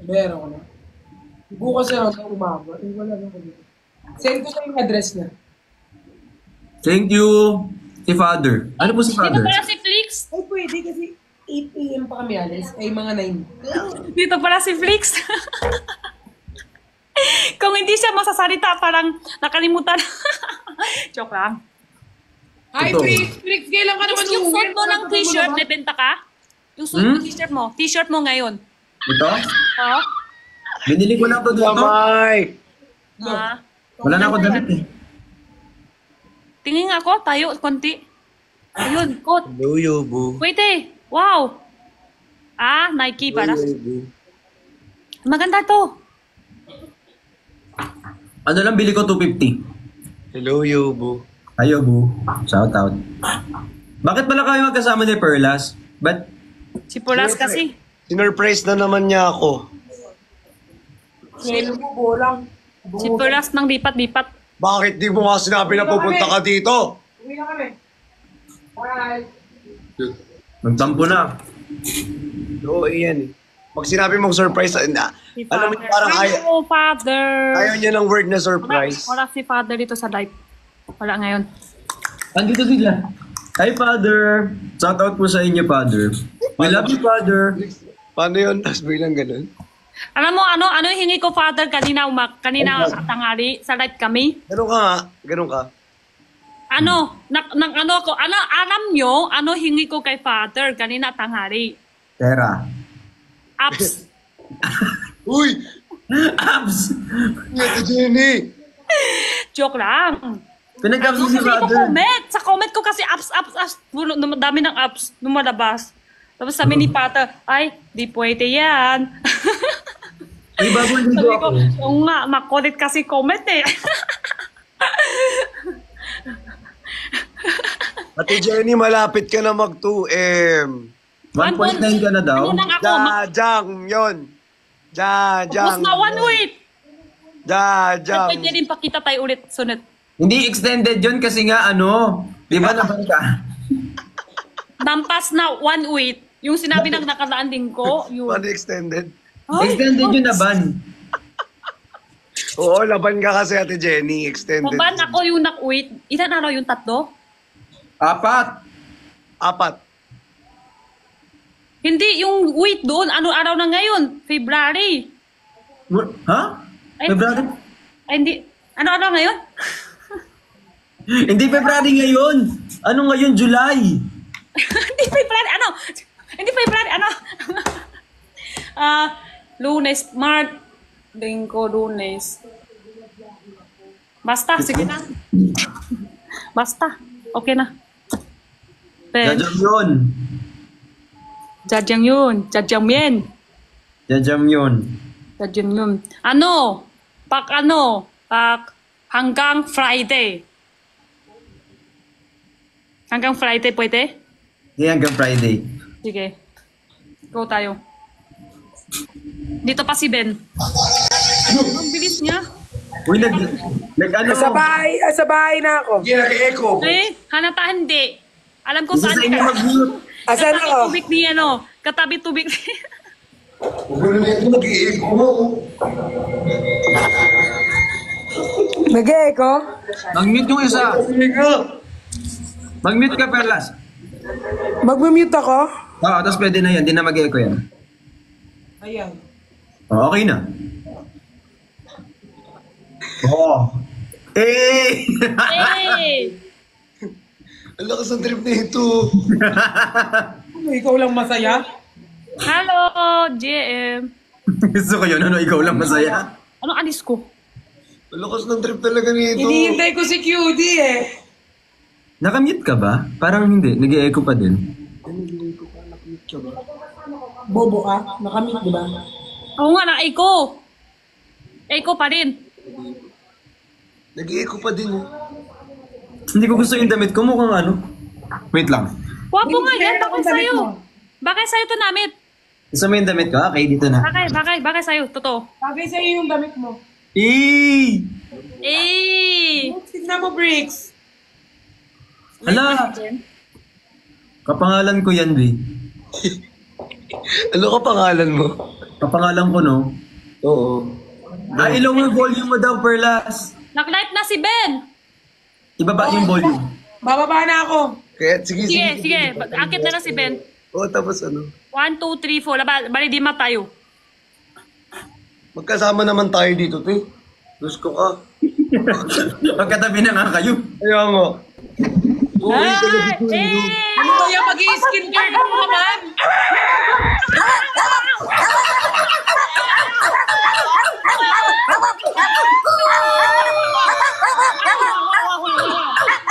Meron ko na. Bukas na hanggang umaga. Eh, wala lang ko dito. Send ko sa yung address niya. Thank you, si Father. Ano po si Dito Father? pala si Flix. Ay, pwede kasi 8 a.m. pa kami alis. Ay, mga 9. Dito pala si Flix. Kung hindi siya masasalita, parang nakalimutan. Joke lang. Hi, Ito. Trix, kailan ka naman Yung suot mo ng Sabi t-shirt, mo may benta ka? Yung suot mo t-shirt mo. T-shirt mo ngayon. Ito? Oh? Binili ko lang to dito. Kamay! Ah. Wala na ako damit eh. Tingin nga ako, tayo, konti. Ayun, coat. Hello, Yobo. Wait eh. Wow. Ah, Nike para. Maganda to. Ano lang, bili ko 250. Hello, Yobo. Ayo, bu. Shout out. Bakit pala kayo magkasama ni Perlas? But, Si Pulas kasi. Sinurprise na naman niya ako. Sino mo, bolang. Si Pulas nang lipat-lipat. Bakit di mo nga sinabi na pupunta ka dito? Uwi na kami. Bye. magtampo na. Oo, iyan eh. Pag sinabi mong surprise, Si alam mo Father. parang Hello, Father. ayaw niya ng word na Wala, surprise. wala si Father dito sa live. Wala ngayon. Andito sila. Hi, Father. Shout out po sa inyo, Father. We love you, Father. Paano yun? Tapos biglang ganun. Alam mo, ano yung hingi ko, Father, kanina tanghali, sa live kami? Ganun ka nga. Ganun ka. Alam nyo, ano hingi ko kay Father kanina tanghali? Tera. Apps. Uy! Abs! Ito, Jenny! Joke lang. Pinag-abs si Kasi Father. sa comment ko kasi apps. Dami ng apps lumalabas. Tapos sabi ni Father, ay, di pwede yan. Ay, bagong ligo Sabi ako. ko, oo nga, makulit kasi comment eh. Ate Jenny, malapit ka na mag 2M. 1.9 ka na daw. Ano lang ako, Jajang yun. Jajang. Tapos na 1 week. Jajang. Pwede rin pakita tayo ulit, sunod. Hindi extended yun kasi nga ano, di ba naman ka? Nampas na 1 week. Yung sinabi ng nakalaan din ko, yun. Paano extended? Ay, Extended yun na ban. Oo, laban ka kasi Ate Jenny. Extended. Maban ako yung nak-wait. Ilan araw yung 3? 4. 4. Hindi, yung wait doon, ano araw na ngayon? February. Ha? Ay, February? Ay, hindi. Ano araw ngayon? Hindi February ngayon. Ano ngayon? July. Hindi February, ano? Hindi February, ano? Lunes, March, Linggo, Lunes. Basta, sige na. Basta, okay na. Jajam yun. Jajang yun. Jajang yan. Jajam yun. Jajang yun. Pak hanggang Friday. Hanggang Friday pwede? Hindi hanggang Friday. Sige. Go tayo. Dito pa si Ben. Ang bilis niya. Uy, ano? Sa bahay na ako. Hindi nag-echo. Eh, hanata hindi. Alam ko Isa saan sa inyo mag-mute. Asan Katabi ako? tubig ni ano. Katabi tubig. Huwag na ito nag-echo. Nag-e-echo? Mag-mute yung isa. Mag-mute ka, Perlas. Mag-mute ako? Oo, tapos pwede na yan. Hindi na mag-echo yan. Ayan. Okay na. Oh. Eh! Hey! Ang lakas ng trip na ito. Ano, ikaw lang masaya? Hello, JM. Gusto ko yun. Ano, ikaw lang masaya. Ano alis ko? Ang lakas ng trip talaga nito. Hinihintay ko si QD eh. Nakamute ka ba? Parang hindi. Nag-echo pa din. Bobo ka? Nakamit, di ba? Oo nga, na-echo. Echo pa rin. Nag-echo pa din. Hindi ko gusto yung damit ko. Mukhang ano. Wait lang. Wapo nga yan. Kaya Bakit akong damit sa'yo? mo. Bakit sa'yo to namit? Gusto mo yung damit ko? Okay, dito na. Bakit sa'yo? Totoo. Bagay sa'yo yung damit mo. Eh! Eh! Tignan mo, Bricks. Hala! Kapangalan ko yan, B. Ano ka pangalan mo? Kapangalan ko, no? Oo. Ilaw mo yung volume mo daw, Perlas. Nag-live na si Ben. Ibaba yung volume. Bababa na ako. Kaya, sige. Sige. Akit na si Ben. Oo, tapos ano? 1, 2, 3, 4. Bali, di tayo. Magkasama naman tayo dito, te. Gusto ka. Pagkatabi na nga kayo. Kaya nga. Ano kaya mag-i-skincare ka naman?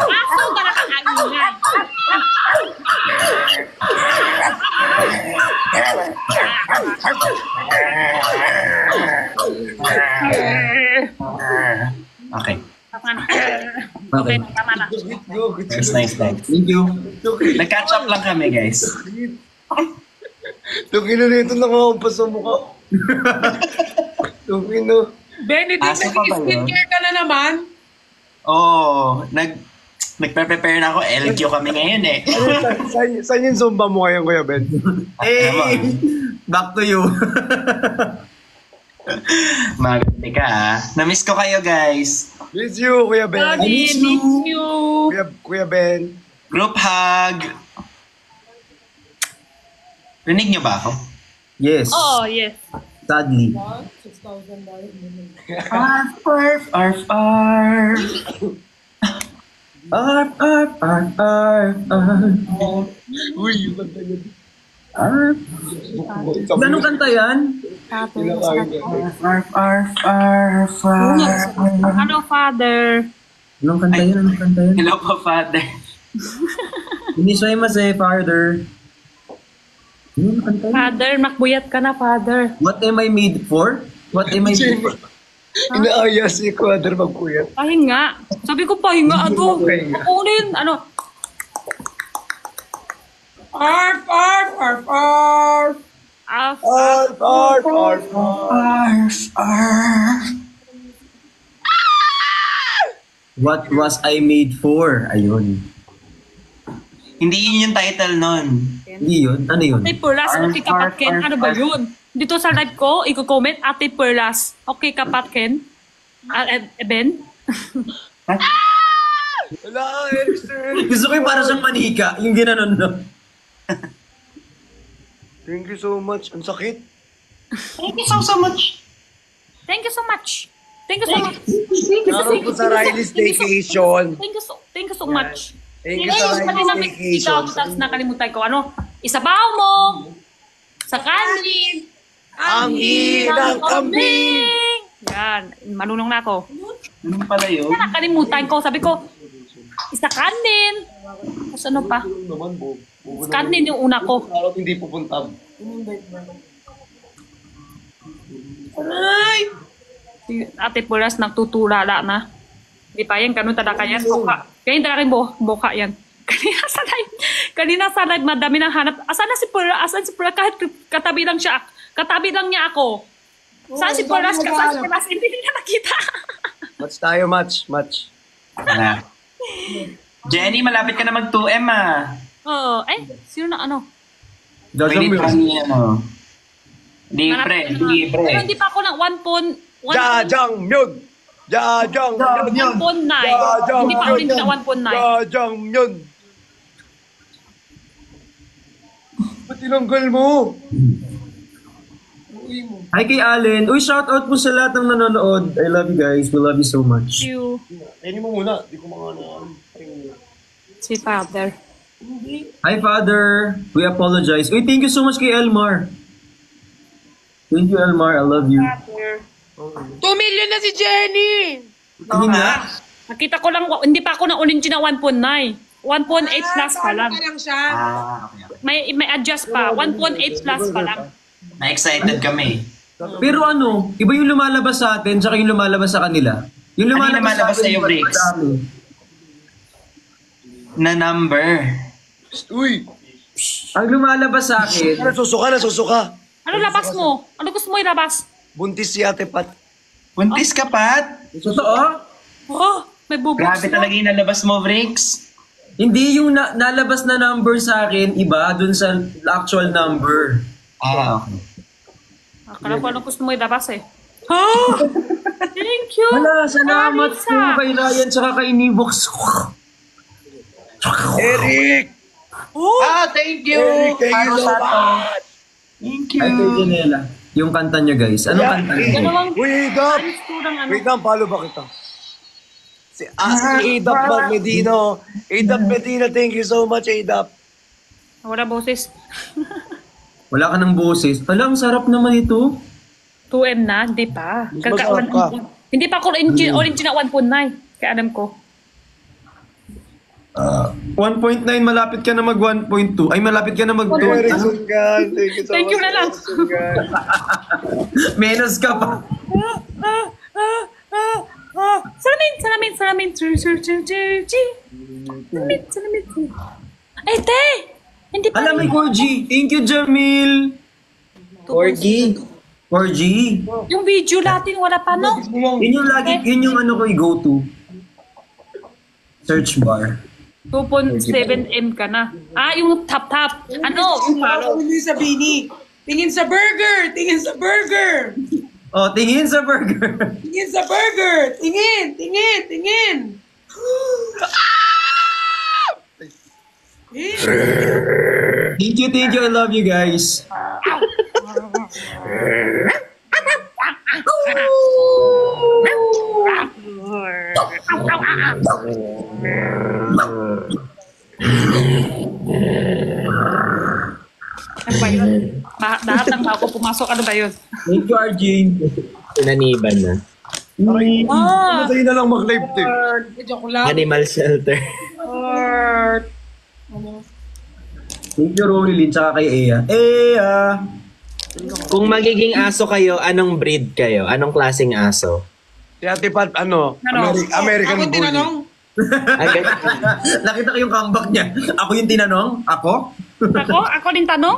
Aso ka na kaanginan. Okay. Okay, tama na. Nice. Thank you. Nag-catch up lang kami, guys. Tugin na nito nakakampas sa mukha. Tugin na. Benedict, Aso pa ba yun? nag-skincare ka na naman? Oo. Nagpe-prepare na ako. LQ kami ngayon eh. Saan yung zumba mo ngayon, Kuya Ben? Back to you. Maganda ka ah. Na-miss ko kayo, guys. Miss you, Kuya Ben. Daddy, miss you. Kuya Ben. Group hug. Rinig niyo ba ako? Yes. Oo, yes. Sadly. Arf, arf, arf. Arf, arf, arf, arf, arf. Uy, yung kanta niya. Arf. Anong kanta yan? Kinakain niya. Arf, arf, arf, arf. Ano, father? Anong kanta yun? Hello po, Father. Inisway mas Father. Anong kanta yun? Father, makbuyat ka na, father. What am I made for? What am I made for? Inaaya si Quadr magkuyat. Pahinga. Sabi ko, pahinga. Ano? Pahinga. Kunin. Ano? Arf, arf, arf, arf. Ah, Arf, arf, arf, arf. Arf, arf. What was I made for? Ayun. Hindi yun yung title nun. Hindi yun? Ano yun? Ate Perlas, okay kapatken. Ano ba yun? Dito sa live ko, i-comment, Ate Perlas. Okay kapatken. Ben? Wala, Erickson. Gusto ko yung para siyang manika. Yung ginanon, no? Thank you so much. Ang sakit. Thank you so much. Thank you so much. Thank you so much. Naroon po sa Riley's Staycation. Thank you so much. Thank you sa Riley's Staycation. Tapos nakalimutan ko, ano? Isabaw mo! Sa kanin! Ang hinang kambing! Yan, malunong na ako. Ano pala yun? Nakalimutan ko, sabi ko, isa kanin. Tapos ano pa? Naman, Bob. Kanin yung una ko. Araw hindi pupunta. Si Ate Puras nagtutulala na. Di pa yan, ganun talaga yan. Buka. Kaya hindi talaga buka yan. Kanina sa live, madami nang hanap. Asan na si Puras? Asan si Puras? Kahit katabi lang siya. Katabi lang niya ako. Saan si Puras? Saan si Puras? Hindi niya nakita. Match tayo, match. Wala. Jenny, malapit ka na mag 2M ah. Oo. Sino na ano? Pwede kami ano. Libre. Pero hindi pa ako ng 1.9. Jajangmyeon! Jajangmyeon! 1.9. Hindi pa ako rin na 1.9. Jajangmyeon! Ba't tinanggal mo? Hi kay Allen. Uy, shoutout po sa lahat ng nanonood. I love you guys. We love you so much. Thank you. Kainin mo muna. Di ko makano. Si Father. Hi, Father. We apologize. Uy, thank you so much kay Elmar. Thank you, Elmar. I love you. 2 million na si Jenny! Hindi nga. Nakita ko lang, hindi pa ako na unin na 1.9. 1.8 plus pa lang. lang siya. Okay. May adjust pa. 1.8 plus pa lang. Na-excited kami. Pero ano, iba yung lumalabas sa atin, tsaka yung lumalabas sa kanila. Yung Ano yung lumalabas sa atin, sa'yo, Briggs? madami. Na number. Uy! Ang lumalabas sa akin, Nasusuka. Ano labas mo? Ano gusto mo ilabas? Buntis si Ate Pat. Buntis ka, Pat? totoo, Oh, may bubuk. Grabe talaga yung nalabas mo, Briggs. hindi yung nalabas na number sa akin, iba dun sa actual number. Okay. Akala ko ano gusto mo ilabas eh. Thank you! Wala, salamat po Marisa. kay Ryan tsaka kay Nivox. Eric! Thank you! Eric, thank you so much! Thank Ay, kay Janela. Yung kanta niya, guys. Anong kanta niya? Dalawang Wait up! kurang ano. Wait up, follow ba kita? Si Adap Medino. Adap Medina, thank you so much, Adap. Wala boses. Wala ka ng boses. Hala, ang sarap naman ito. 2M na, hindi pa. Mas masarap ka. Hindi pa ako original 1.9. Kaya alam ko. 1.9, malapit ka na mag 1.2. Ay, malapit ka na mag 2. Eric Sungan, thank you so Thank much. you na lang. Eric Sungan. Menos ka pa. Salamin. Salamin. Ay, te! Hindi pa. Alam, may 4G. Thank you, Jamil. 4G. Yung video natin, wala pa, no? Yun yung lagi, yun yung ano ko, go-to. Search bar. 2.7M ka na. Yung top. Ano? Hindi sa Bini. Tingin sa burger! Tingin sa burger! Oh, tingin sa burger. Tingin sa burger! Tingin! Thank you. I love you guys. Ano ba yun? Lahat ng tao ko pumasok. Ano ba yun? Thank you, Arjane. Pinaniban na. Sa'yo na lang mag-live, te. Joke lang. Animal shelter. Thank you, Rorilyn, tsaka kay Ea. Ea! Kung magiging aso kayo, anong breed kayo? Anong klaseng aso? Si Ate Pat, American Ako Bully. tinanong. Agad, Nakita ko yung comeback niya. Ako yung tinanong? Ako? Ako din tanong?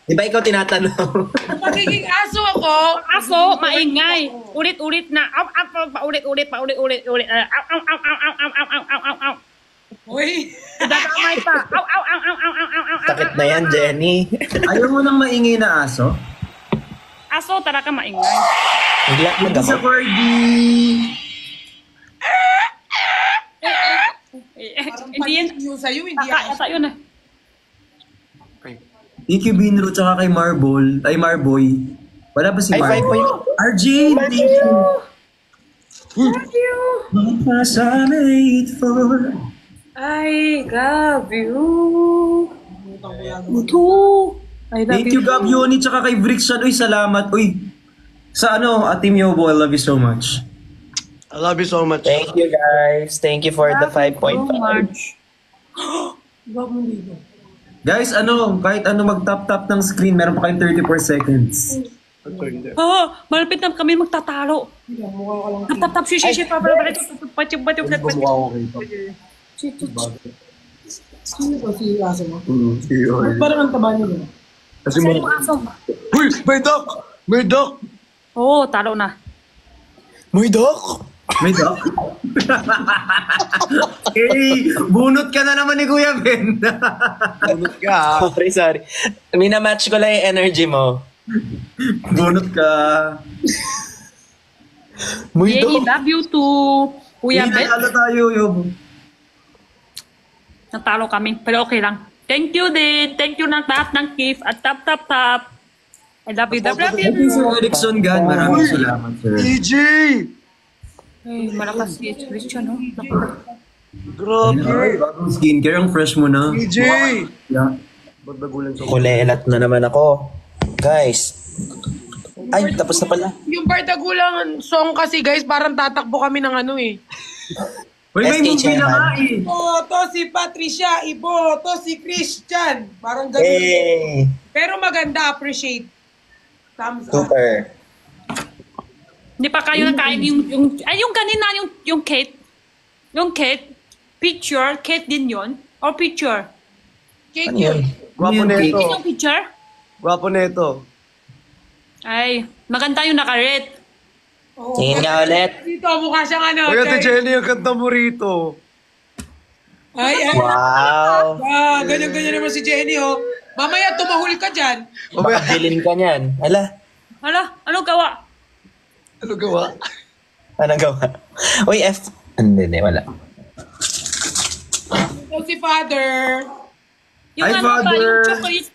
di ba ikaw tinatanong? Magiging aso ako. Aso, maingay. Ulit-ulit na. Paulit-ulit. Au. Uy. Dadamay pa. Au. Sakit na yan, Jenny. Ayaw mo nang maingay na aso? Aso talaga maingay. Bigla Hindi sa mag-ako. corgi. Hindi yan. Yung sa'yo, hindi ako. Ata yun eh. Thank you, Binro, tsaka kay Marble. Ay, Marboy. Wala ba si Ay, 5 Marboy? point. Arjane, thank you. Love you. What was I made for? I love you. Mutu. I love Thank you, Gab Yoni, tsaka kay Brixan. Uy, salamat. Uy, sa ano, Team Yobo, I love you so much. I love you so much. Thank you, guys. Thank you for the 5.5. Guys, ano, kahit ano mag-tap-tap ng screen, meron pa kayong 34 seconds. Malapit na kami magtatalo. Tap-tap, shishi, Sino ba si aso mo? Ba't parang ang taba niyo ba? Kasi mo. Uy, may duck! May duck! Oo, talo na. May dok! May dog? Hey, bunot ka na naman ni Kuya Ben. Bunot ka. Sorry. Minamatch ko lang yung energy mo. Bunot ka. May Yay, dok! love you too. Kuya Hindi Ben. talo tayo, Yobo. Natalo kami, pero okay lang. Thank you din. Thank you ng lahat ng gift at tap. I love you. Thank you, Sir Erickson Gan. Maraming salamat, sir. EJ! Ay, malakas si Christian, no? Grabe! Bagong skincare, ang fresh mo na. EJ! Yeah. Ba't nagulan sa Kulelat na naman ako. Guys. Ay, tapos na pala. Yung Bardagulang song kasi guys, parang tatakbo kami ng ano eh. Uy, may SK movie na nga eh. Iboto si Patricia, iboto si Christian. Parang ganun. Hey! Pero maganda, appreciate. Thumbs up. Super. Hindi pa kayo nakain yung kanina, yung Kate. Yung Kate, picture, Kate din yon or picture? Cake Ano yun. yun? Gwapo Yun, neto. Yun yung picture? Gwapo neto. Ay, maganda yung naka-red. Oo. Tingin nga ulit. Dito, mukha siyang ano. Uy, Ate Cherry. Jenny, ang kanta mo rito. Ay. Wow! Ganyan-ganyan naman si Jenny, oh. Mamaya, tumahul ka dyan. Mamaya, Baka bilin ka niyan. Ala. Hala, ano gawa? Ano gawa? Anong gawa? Uy, Hindi, wala. Ito si Father. Yung Hi, ano ba, Father. yung chocolate,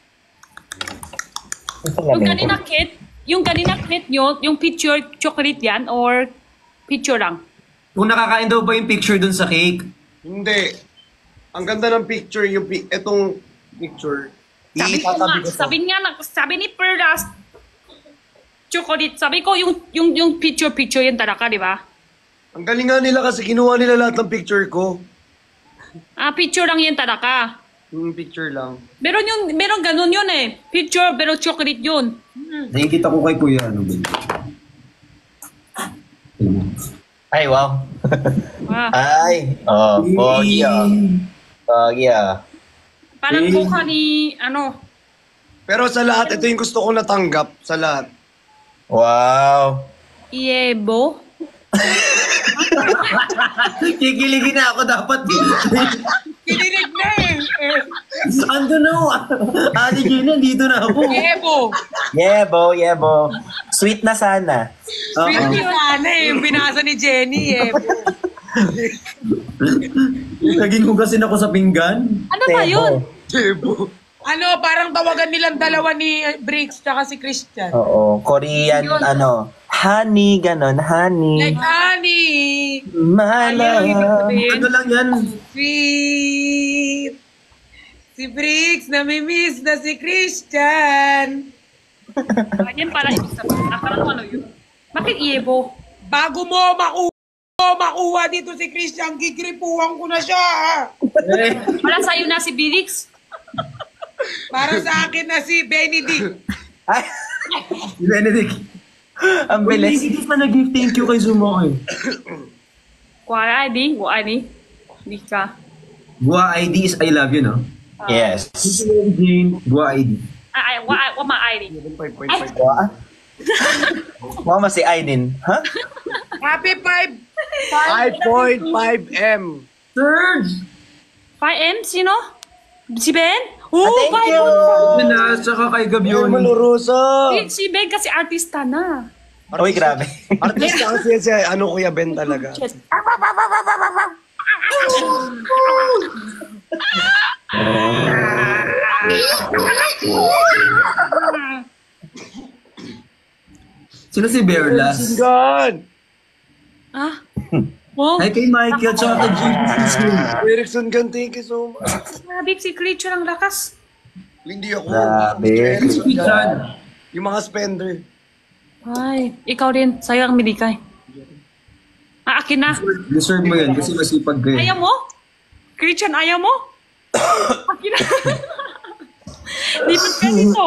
yung kanina kit nyo, yung picture chocolate yan or picture lang? Kung nakakain daw ba yung picture dun sa cake? Hindi. Ang ganda ng picture, etong picture. Sabi ko nga, sabi ni Perlas, chocolate, sabi ko yung picture yan talaga, di ba? Ang galing nga nila kasi kinuha nila lahat ng picture ko. Picture lang yan talaga. Picture lang. Meron ganun yun eh. Picture, pero chocolate yun. Nakikita ko kay Kuya, ano ba? Ay, wow. Ay, pogi Pogi Parang mukha ni, Pero sa lahat, ito yung gusto ko natanggap. Sa lahat. Wow. Yebo. Kikiligin na ako dapat. Kinilig na eh. Ando na ako. Ate Gina, dito na ako. Yebo. Sweet na sana. Sweet sana eh. Yung binasa ni Jenny, Yebo. Naging hugasin ako sa pinggan. Ano ba yun? Debo. Ano, parang tawagan nilang dalawa ni Briggs tsaka si Christian. Oo, Korean, honey, ganon, honey. Like, honey, My love. Ano lang yan? sweet. Si Briggs, namimiss na si Christian. Yan pala ibig sabihin. Parang ano yun? Bakit Yebo? Bago mo makuha dito si Christian, gigripuhan ko na siya. Wala sa'yo na si Bilix? Para sa akin na si Benedict. Ay, Benedict. ang bilis. Hindi pa nag-give thank you kay Zumo eh. Kuha ID? Hindi ka. Gua ID is I love you, no? Yes. Jane, Gua ID. What my ID? 5.5. Mama si Ainin. Ha? Happy 5.5M. Serge! 5M? Sino? Si Ben? Thank you. Na, tsaka kay Gabion. Malurosa. Si Ben kasi artista na. Uy, grabe. Artista kasi siya, Kuya Ben talaga. Sino si Berlas? God! Oh, Hi kay Michael, tsaka kay Jesus. Erickson Gan, thank you so much. grabe si Creature ang lakas. Hindi ako. Grabe. Erickson Gan. Chan. Yung mga spender. Ay, ikaw rin. Sayang milikay. Akin na. Deserve mo yan kasi masipag ka eh. Ayaw mo? Christian, ayaw mo? Akin na. Lipat ka dito.